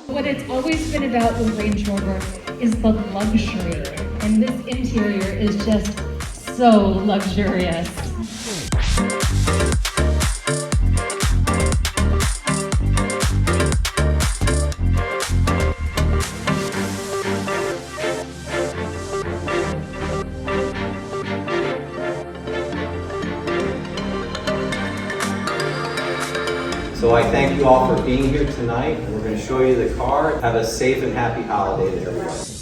What it's always been about with Range Rover is the luxury, and this interior is just so luxurious. So I thank you all for being here tonight, and we're going to show you the car. Have a safe and happy holiday to everyone.